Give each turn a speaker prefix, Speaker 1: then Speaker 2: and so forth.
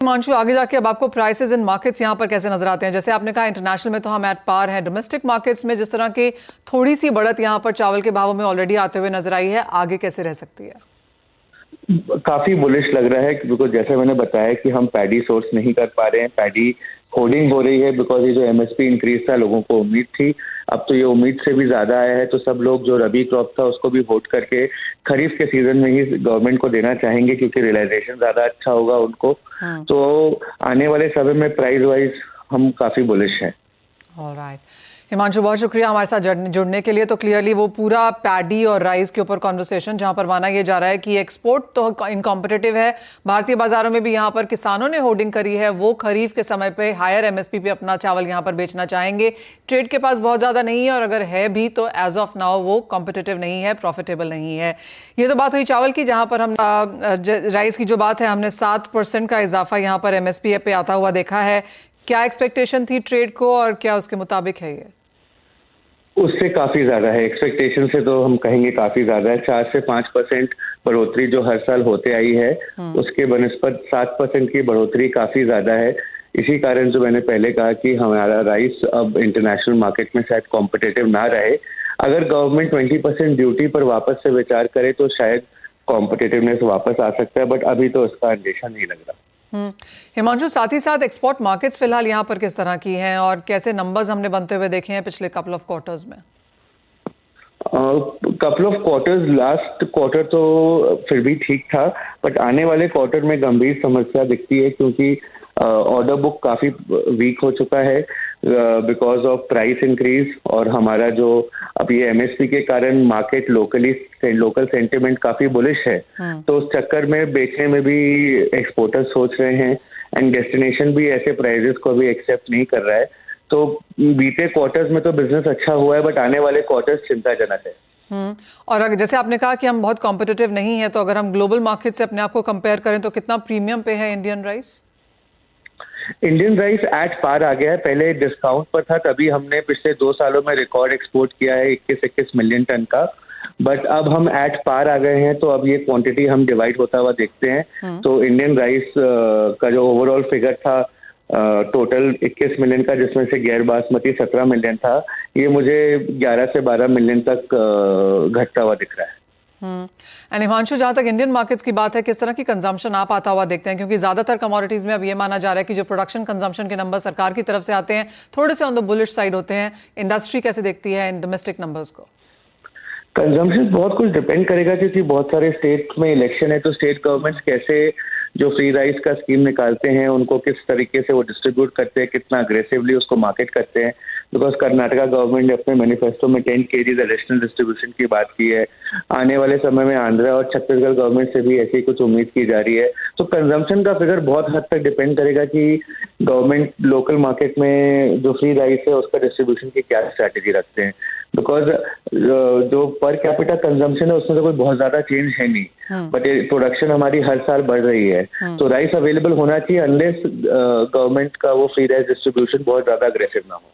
Speaker 1: हिमांशु, आगे जाके अब आपको प्राइसेस इन मार्केट्स यहाँ पर कैसे नजर आते हैं? जैसे आपने कहा इंटरनेशनल में तो हम एट पार हैं, डोमेस्टिक मार्केट्स में जिस तरह की थोड़ी सी बढ़त यहाँ पर चावल के भावों में ऑलरेडी आते हुए नजर आई है, आगे कैसे रह सकती है?
Speaker 2: काफी बुलिश लग रहा है बिकॉज जैसे मैंने बताया कि हम पैडी सोर्स नहीं कर पा रहे हैं, पैडी होर्डिंग हो रही है बिकॉज ये जो एमएसपी इंक्रीज था लोगों को उम्मीद थी, अब तो ये उम्मीद से भी ज्यादा आया है। तो सब लोग जो रबी क्रॉप था उसको भी होल्ड करके खरीफ के सीजन में ही गवर्नमेंट को देना चाहेंगे क्योंकि रियलाइजेशन ज्यादा अच्छा होगा उनको। तो आने वाले समय में प्राइस वाइज हम काफी बुलिश हैं।
Speaker 1: ऑलराइट हिमांशु, बहुत शुक्रिया हमारे साथ जुड़ने के लिए। तो क्लियरली वो पूरा पैडी और राइस के ऊपर कॉन्वर्सेशन जहां पर माना यह जा रहा है कि एक्सपोर्ट तो इनकॉम्पिटिटिव है, भारतीय बाजारों में भी यहां पर किसानों ने होर्डिंग करी है, वो खरीफ के समय पे हायर एमएसपी पे अपना चावल यहां पर बेचना चाहेंगे। ट्रेड के पास बहुत ज्यादा नहीं है और अगर है भी तो एज ऑफ नाउ वो कॉम्पिटिटिव नहीं है, प्रॉफिटेबल नहीं है। ये तो बात हुई चावल की, जहां पर हम राइस की जो बात है, हमने 7% का इजाफा यहाँ पर एमएसपी पे आता हुआ देखा है। क्या एक्सपेक्टेशन थी ट्रेड को और क्या उसके मुताबिक है? ये
Speaker 2: उससे काफी ज्यादा है, एक्सपेक्टेशन से तो हम कहेंगे काफी ज्यादा है। 4 से 5% बढ़ोतरी जो हर साल होते आई है उसके बनस्पत 7% की बढ़ोतरी काफी ज्यादा है। इसी कारण जो मैंने पहले कहा कि हमारा राइस अब इंटरनेशनल मार्केट में शायद कॉम्पिटिटिव ना रहे। अगर गवर्नमेंट 20% ड्यूटी पर वापस से विचार करे तो शायद कॉम्पिटिटिवनेस वापस आ सकता है, बट अभी तो उसका अंदेशा नहीं लग रहा।
Speaker 1: हिमांशु, साथ ही साथ एक्सपोर्ट मार्केट्स फिलहाल यहाँ पर किस तरह की हैं और कैसे नंबर्स हमने बनते हुए देखे हैं पिछले कपल ऑफ क्वार्टर्स में?
Speaker 2: Couple of quarters, last quarter तो फिर भी ठीक था, बट आने वाले क्वार्टर में गंभीर समस्या दिखती है क्योंकि ऑर्डर बुक काफी वीक हो चुका है बिकॉज ऑफ प्राइस इंक्रीज। और हमारा जो अब ये एमएसपी के कारण मार्केट लोकल सेंटिमेंट काफी बुलिश है, तो उस चक्कर में बेचने में भी एक्सपोर्टर्स सोच रहे हैं एंड डेस्टिनेशन भी ऐसे प्राइसेस को भी एक्सेप्ट नहीं कर रहा है। तो बीते क्वार्टर्स में तो बिजनेस अच्छा हुआ है, बट आने वाले क्वार्टर्स चिंताजनक है।
Speaker 1: और अगर जैसे आपने कहा कि हम बहुत कॉम्पिटिटिव नहीं है, तो अगर हम ग्लोबल मार्केट से अपने आप को कंपेयर करें तो कितना प्रीमियम पे है Indian rice?
Speaker 2: Indian rice at par आ गया है। पहले डिस्काउंट पर था, तभी हमने पिछले 2 सालों में रिकॉर्ड एक्सपोर्ट किया है 21 मिलियन टन का, बट अब हम एट पार आ गए हैं। तो अब ये क्वांटिटी हम डिवाइड होता हुआ देखते हैं। तो इंडियन राइस का जो ओवरऑल फिगर था टोटल 21 मिलियन का, जिसमें से गैर बासमती 17 मिलियन था, ये मुझे 11 से 12 मिलियन तक घटता हुआ दिख रहा है।
Speaker 1: एंड हिमांशु, जहां तक इंडियन मार्केट्स की बात है, किस तरह की कंजम्पशन आप आता हुआ देखते हैं? क्योंकि ज्यादातर कमोडिटीज में अब ये माना जा रहा है कि जो प्रोडक्शन कंजम्पशन के नंबर सरकार की तरफ से आते हैं थोड़े से ऑन द बुलिश साइड होते हैं। इंडस्ट्री कैसे देखती है इन डोमेस्टिक नंबर्स को?
Speaker 2: कंजम्पशन बहुत कुछ डिपेंड करेगा क्योंकि बहुत सारे स्टेट में इलेक्शन है, तो स्टेट गवर्नमेंट्स कैसे जो फ्री राइस का स्कीम निकालते हैं उनको किस तरीके से वो डिस्ट्रीब्यूट करते हैं, कितना अग्रेसिवली उसको मार्केट करते हैं। बिकॉज कर्नाटका गवर्नमेंट ने अपने मैनिफेस्टो में 10 kg एडिशनल डिस्ट्रीब्यूशन की बात की है। आने वाले समय में आंध्र और छत्तीसगढ़ गवर्नमेंट से भी ऐसी कुछ उम्मीद की जा रही है। तो कंजम्पशन का फिगर बहुत हद तक डिपेंड करेगा कि गवर्नमेंट लोकल मार्केट में जो फ्री राइस है उसका डिस्ट्रीब्यूशन की क्या स्ट्रैटेजी रखते हैं। बिकॉज जो पर कैपिटा कंजम्पशन है उसमें तो कोई बहुत ज्यादा चेंज है नहीं, बट प्रोडक्शन हमारी हर साल बढ़ रही है। तो राइस अवेलेबल होना चाहिए अनलेस गवर्नमेंट का वो फ्री राइस डिस्ट्रीब्यूशन बहुत ज्यादा अग्रेसिव ना हो।